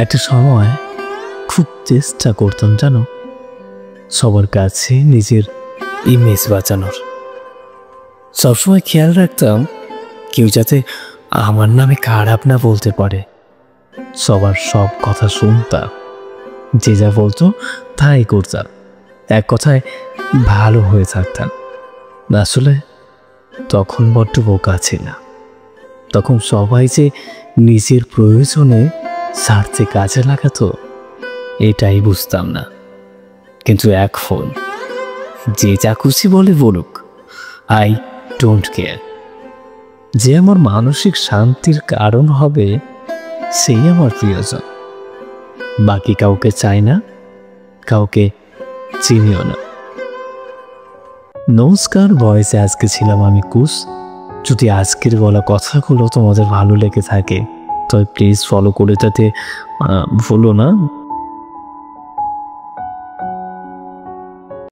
একটা সময় খুব চেষ্টা করতাম জানো, সবার কাছে নিজের ইমেজ বাঁচানোর। সবসময় খেয়াল রাখতাম কেউ যাতে আমার নামে খারাপ না বলতে পারে। সবার সব কথা শুনতাম, যে যা বলতো তাই করতাম। এক কথায় ভালো হয়ে থাকতাম। আসলে তখন বড্ড বোকা ছিলাম। তখন সবাই যে নিজের প্রয়োজনে স্বার্থে কাজে লাগাতো এটাই বুঝতাম না। কিন্তু এখন যে যা খুশি বলে বলুক, আই ডোন্ট কেয়ার। যে আমার মানসিক শান্তির কারণ হবে সেই আমার প্রিয়জন। বাকি কাউকে চাই না, কাউকে চিনিও না। নমস্কার, ভয়েসে আজকে ছিলাম আমি কুশ। যদি আজকের বলা কথাগুলো তোমাদের ভালো লেগে থাকে তবে প্লিজ ফলো করে যেতে ভুলো না।